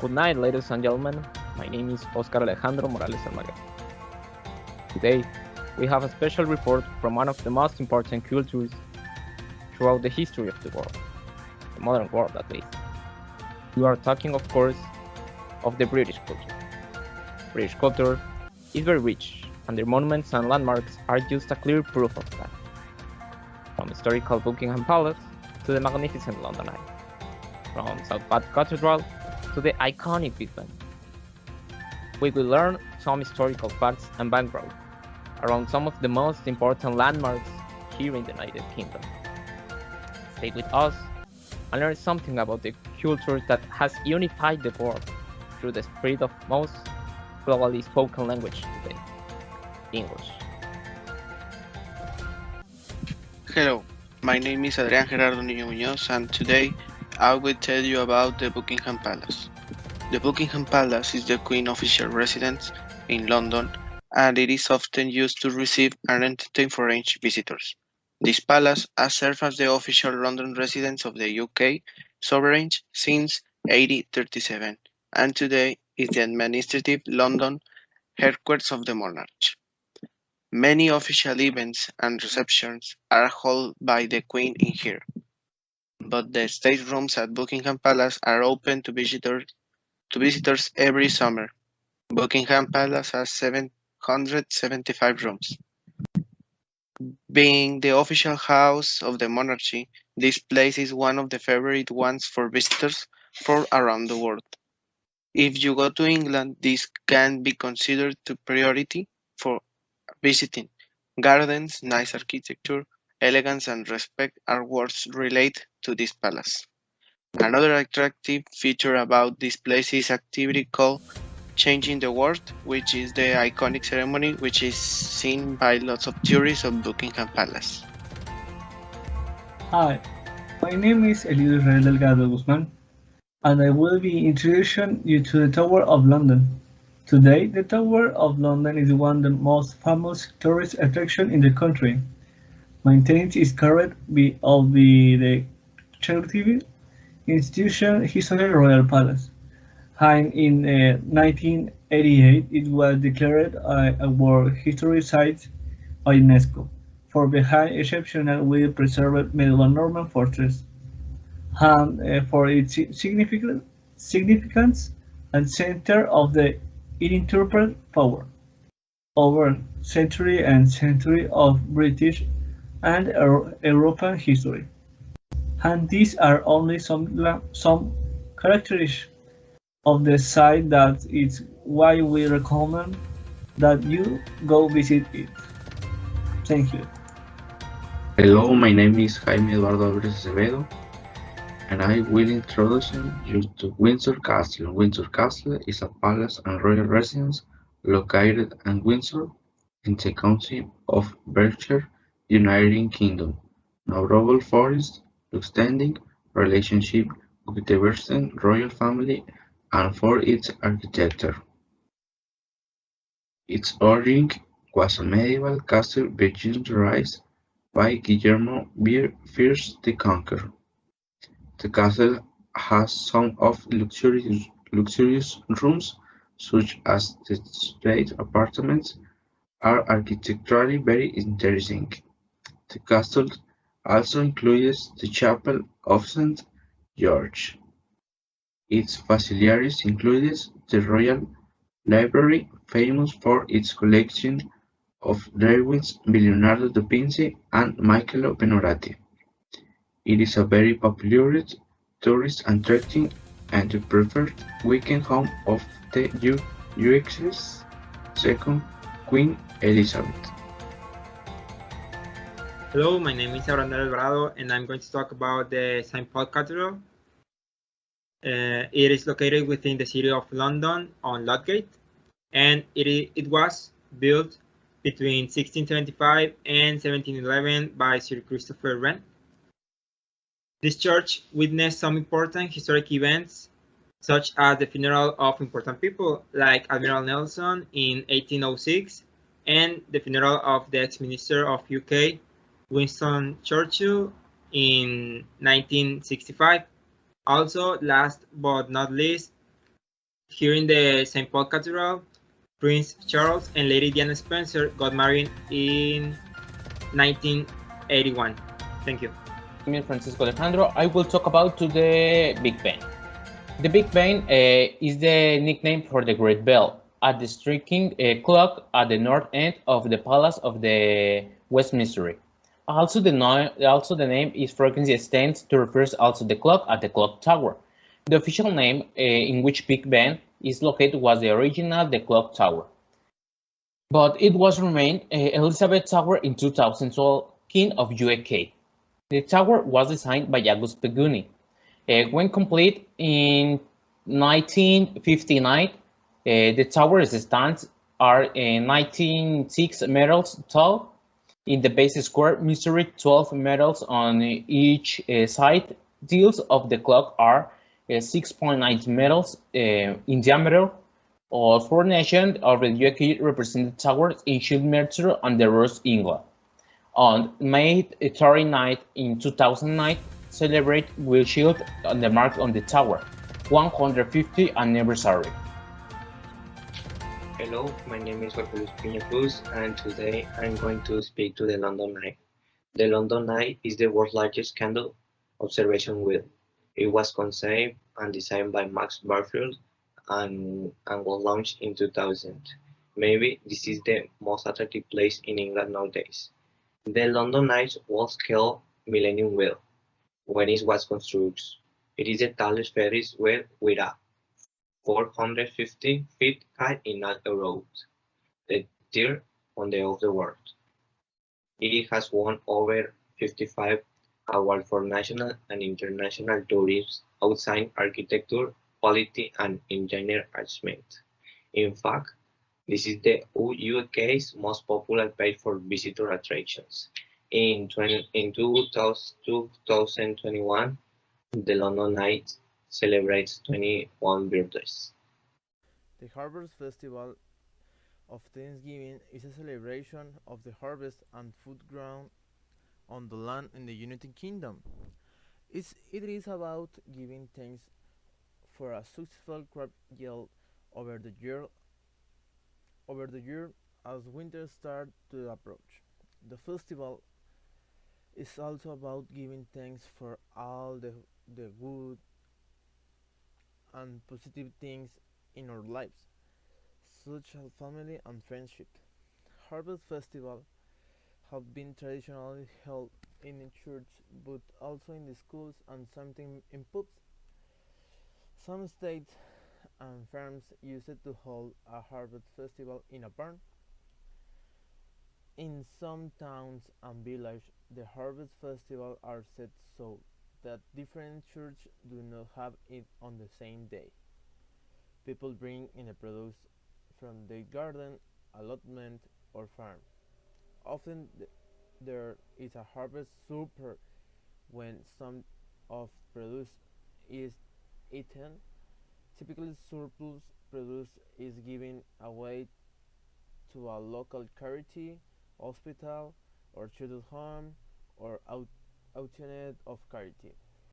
Good night, ladies and gentlemen. My name is Oscar Alejandro Morales Almaguer. Today, we have a special report from one of the most important cultures throughout the history of the world, the modern world at least. We are talking, of course, of the British culture. British culture is very rich, and their monuments and landmarks are just a clear proof of that. From historical Buckingham Palace to the magnificent London Eye, from St. Patrick's Cathedral to the iconic Big Ben. We will learn some historical facts and background around some of the most important landmarks here in the United Kingdom. Stay with us and learn something about the culture that has unified the world through the spirit of most globally spoken language today, English. Hello, my name is Adrián Gerardo Niño Muñoz, and today I will tell you about the Buckingham Palace. The Buckingham Palace is the Queen's official residence in London, and it is often used to receive and entertain foreign visitors. This palace has served as the official London residence of the UK sovereign since 1837, and today is the administrative London headquarters of the monarch. Many official events and receptions are held by the Queen in here, but the state rooms at Buckingham Palace are open to visitors every summer. Buckingham Palace has 775 rooms. Being the official house of the monarchy, this place is one of the favorite ones for visitors from around the world. If you go to England, this can be considered a priority for visiting. Gardens, nice architecture, elegance and respect are words related to this palace. Another attractive feature about this place is activity called Changing the World, which is the iconic ceremony which is seen by lots of tourists of Buckingham Palace. Hi, my name is Elio Israel Delgado Guzman, and I will be introducing you to the Tower of London. Today, the Tower of London is one of the most famous tourist attractions in the country. Maintenance is carried of the charitable institution Historic Royal Palace. And in 1988, it was declared a World Heritage Site by UNESCO for the high exceptional well preserved medieval Norman fortress, and for its significance and center of the uninterrupted power over century and century of British and European history. And these are only some characteristics of the site that is why we recommend that you go visit it. Thank you. Hello, my name is Jaime Eduardo Álvarez Acevedo, and I will introduce you to Windsor Castle. Windsor Castle is a palace and royal residence located in Windsor, in the county of Berkshire, United Kingdom, notable for its outstanding relationship with the Western royal family and for its architecture. Its origin was a medieval castle begun to rise by Guillermo I the Conqueror. The castle has some of luxurious rooms, such as the state apartments, are architecturally very interesting. The castle also includes the Chapel of St. George. Its facilities include the Royal Library, famous for its collection of drawings by Leonardo da Vinci and Michele Buonarroti. It is a very popular tourist attraction and the preferred weekend home of the UK's second Queen Elizabeth. Hello, my name is Abraham Alvarado, and I'm going to talk about the St. Paul Cathedral. It is located within the city of London on Ludgate, and it was built between 1675 and 1711 by Sir Christopher Wren. This church witnessed some important historic events, such as the funeral of important people like Admiral Nelson in 1806 and the funeral of the ex-minister of UK, Winston Churchill, in 1965. Also, last but not least, Here in the St. Paul Cathedral, Prince Charles and Lady Diana Spencer got married in 1981. Thank you. My name is Francisco Alejandro. I will talk about the Big Ben. The Big Ben is the nickname for the Great Bell at the striking clock at the north end of the Palace of the Westminster. Also, the name is frequently extended to refer also the clock at the clock tower. The official name in which Big Ben is located was the original the clock tower, but it was renamed Elizabeth Tower in 2012, King of UK. The tower was designed by August Peguni. When complete in 1959, the tower's stands are 96 meters tall. In the base square, measuring 12 meters on each side. Deals of the clock are 6.9 meters in diameter. All four nations of the UK represented towers in Shildminster and the Rose, England. On May 39 in 2009, celebrate Wilshield on the mark on the tower, 150th anniversary. Hello, my name is Jorge Luis Piña Cruz, and today I'm going to speak to the London Eye. The London Eye is the world's largest candle observation wheel. It was conceived and designed by Max Barfield and was launched in 2000. Maybe this is the most attractive place in England nowadays. The London Eye was called Millennium Wheel when it was constructed. It is the tallest Ferris wheel with a 450 feet high in Europe, the third on the world. It has won over 55 awards for national and international tourists outside architecture, quality, and engineering. In fact, this is the UK's most popular place for visitor attractions. In 2021, the London Eye celebrates 21 birthdays. The Harvest Festival of Thanksgiving is a celebration of the harvest and food grown on the land in the United Kingdom. It is about giving thanks for a successful crop yield over the year as winter starts to approach. The festival is also about giving thanks for all the good and positive things in our lives, such as family and friendship. Harvest Festival have been traditionally held in a church but also in the schools and sometimes in pubs. Some states and farms use it to hold a harvest festival in a barn. In some towns and villages, the harvest festival are set so that different churches do not have it on the same day. People bring in the produce from their garden, allotment, or farm. Often there is a harvest supper when some of produce is eaten. Typically, surplus produce is given away to a local charity, hospital, or children's home, or auctioned of charity.